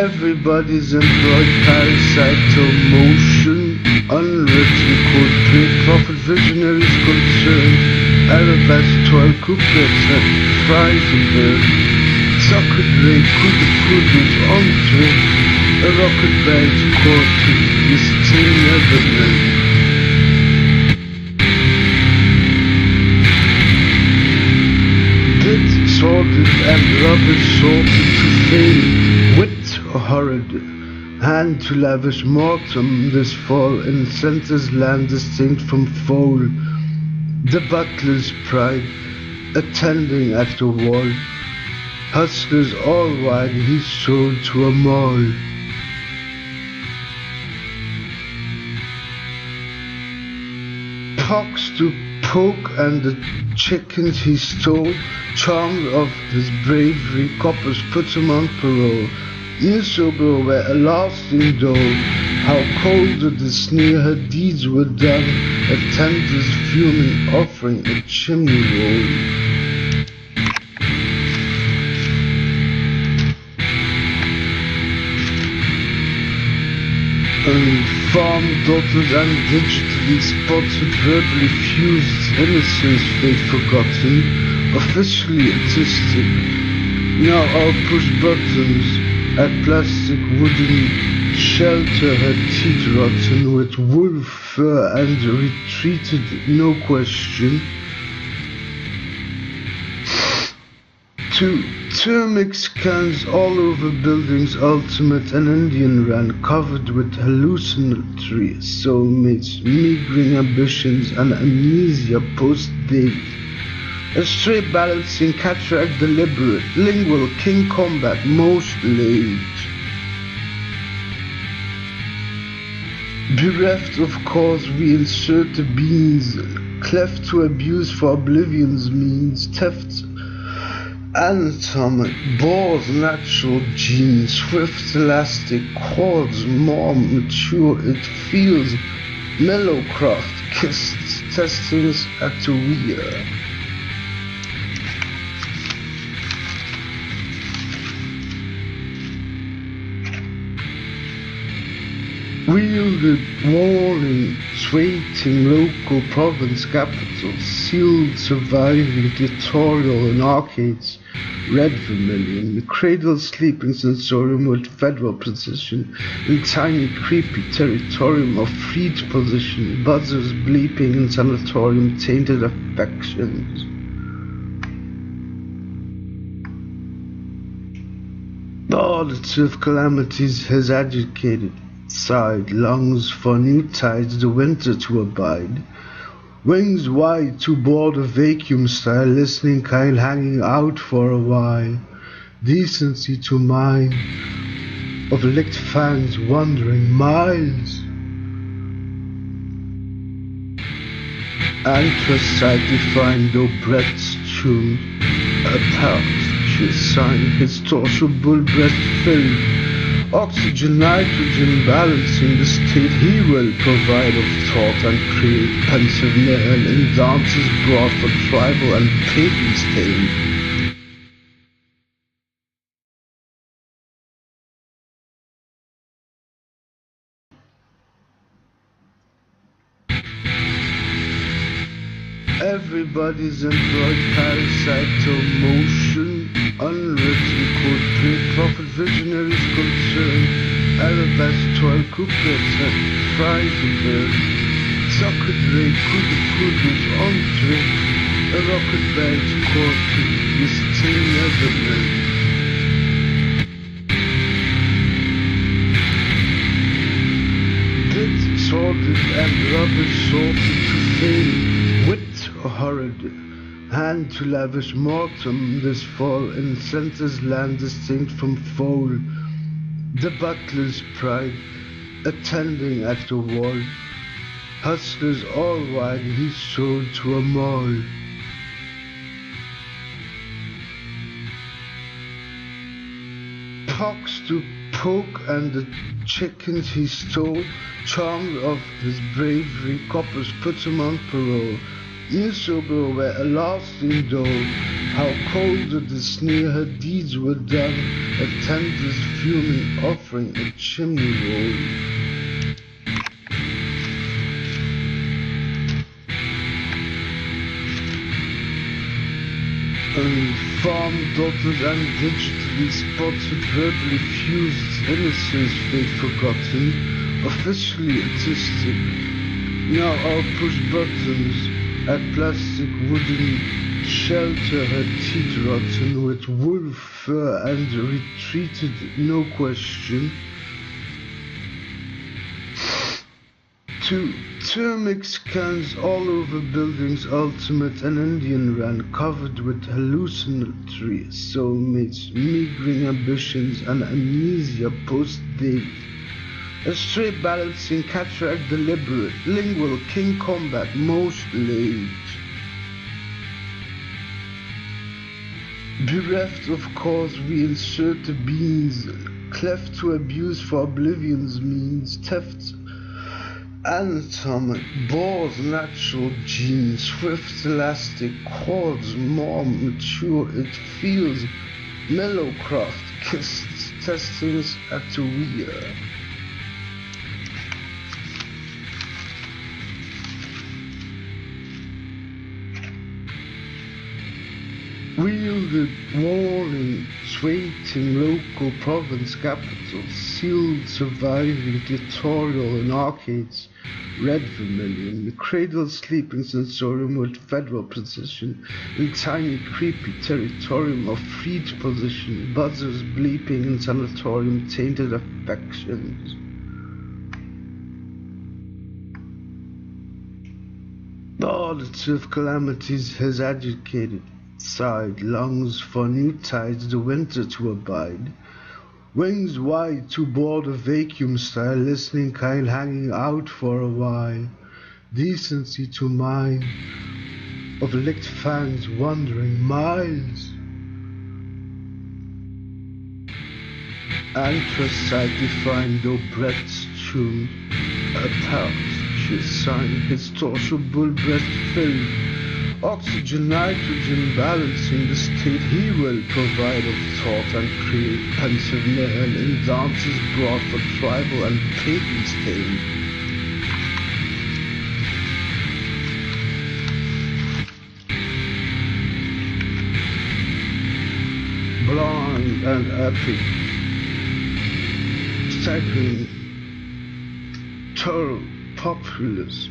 Everybody's employed, parasital motion, unwritten code, pay profit, visionaries concerned, Arabesque toil, couplets and fries and bird, socket rate, coup de foudres, entree, a rocket band courting, this thing never meant. Bit sorted and rubbish sorted to fail, wit horrid, hand to lavish mortem this fall in center's land distinct from foal, the butler's pride, attending at the wall, hustlers all wide he sold to a mall. Pox to poke and the chickens he stole, charmed of his bravery, coppers put him on parole. Miserable were a lasting dole, how cold did the sneer her deeds were done, attenders fuming offering a chimney roll. Farm daughters and digitally spotted, verbally fused, innocence faith forgotten, officially artistic. Now I'll push buttons at plastic wooden shelter, her teeth rotten with wolf fur and retreated, no question. To thermic scans all over buildings, ultimate and Indian ran, covered with hallucinatory soulmates, meagering ambitions and amnesia post-date. A straight balancing cataract deliberate, lingual king combat most late. Bereft of cause we insert the beans, cleft to abuse for oblivion's means, theft anatomic, bores natural genes, swift elastic chords, more mature it feels, mellow craft kissed, testings at the rear. Wielded warnings, waiting local province capitals, sealed surviving tutorial in arcades, red vermilion, the cradle sleeping sensorium with federal precision, in tiny creepy territorium of freed position, buzzers bleeping in sanatorium tainted affections. The auditive calamities has educated, sighed, lungs for new tides, the winter to abide. Wings wide to board a vacuum style, listening kind hanging out for a while. Decency to mine, of licked fans wandering miles. Anthracite defined, though breaths tuned, a pouch sign, his torso bull breast filled. Oxygen, nitrogen balancing the state he will provide of thought and create, pensive nail in dances brought for tribal and pagan stain. Everybody's employed, parasital motion, unwritten code, pay profit, visionaries concerned, Arabesque toil, couplets and fries and bird, socket rate, coup de foudres, entree, a rocket band courting, this thing never meant. Bit sorted and rubbish sorted to fail, wit horrid, hand to lavish mortem this fall in center's land distinct from foal, the butler's pride, attending at the wall, hustlers all wide he sold to a mall. Pox to poke and the chickens he stole, charmed of his bravery, coppers put him on parole. Miserable were a lasting dole, How cold at the sneer her deeds were done, a tender's fuming offering a chimney roll. Farm dotted and digitally spotted, verbally fused, innocence fate forgotten, officially artistic. Now I'll push buttons at plastic wooden shelter, her teeth rotten with wolf fur and retreated, no question. To thermic scans all over buildings, ultimate and Indian ran, covered with hallucinatory soulmates, meagering ambitions and amnesia post-date. A straight balancing cataract deliberate, lingual king combat most late. Bereft of cause, we insert the beans, cleft to abuse for oblivion's means, theft anatomic, bores natural genes, swift elastic chords, more mature it feels, mellow craft kissed testings at the rear. Wielded warnings, waiting local province capitals, sealed surviving tutorial in arcades, red vermilion, the cradle sleeping sensorium with federal precision, in tiny creepy territorium of freed position, buzzers bleeping in sanatorium tainted affections. The oddity of calamities has agitated, sighed, longs for new tides the winter to abide. Wings wide to board a vacuum style, listening kind hanging out for a while. Decency to mine, of licked fans wandering miles. Anthracite defined though breaths tuned, a pouch sign, his torso bull breast filled. Oxygen, nitrogen balancing the state he will provide of thought and create pensive mayhem in dances brought for tribal and pagan stain. Blind and epic, staggering, thorough, populous,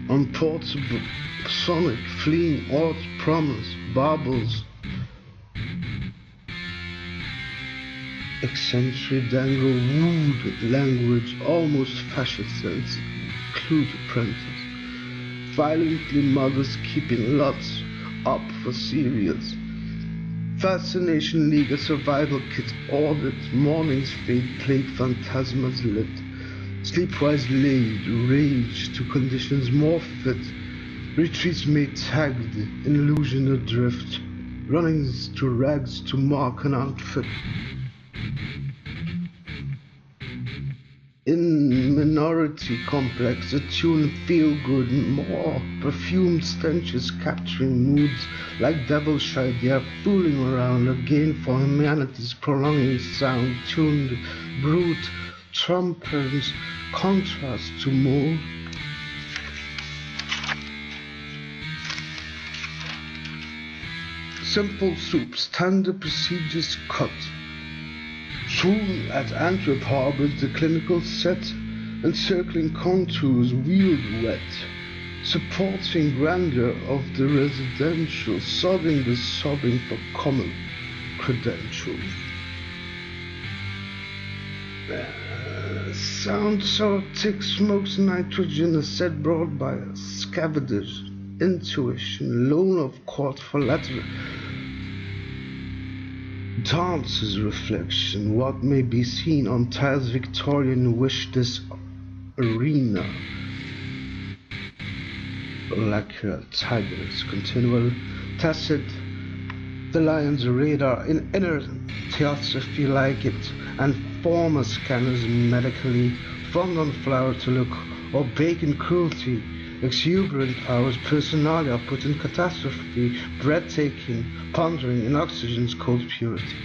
unportable, sonic, fleeing, odd, promise, baubles, eccentric, dangle, wooed language, almost fascist sense, clued apprentice, violently mothers keeping lots up for serials, fascination league, a survival kit, audit, morning's fade, plague phantasmas lit, sleepwise laid, rage to conditions more fit, retreats made tagged, illusion adrift, runnings to rags to mark an outfit. In minority complex, a tune feel good, more perfumed stenches capturing moods like devil shy, they are fooling around again for humanity's prolonging sound, tuned, brute, trumpets, contrast to more. Simple soups, tender procedures cut. Soon at Antwerp harbors the clinical set, encircling contours wheeled wet, supporting grandeur of the residential, sodding the sobbing for common credentials. Sound tick smokes nitrogen, a set brought by a scavenger's intuition, loan of court for lateral dances reflection, what may be seen on tiles Victorian wish this arena. Lacquer tigers, continual tacit, the lion's radar in inner theosophy like it, and former scanners medically, front on flower to look, or bacon cruelty, exuberant hours, personalia put in catastrophe, breathtaking, pondering in oxygen's cold purity.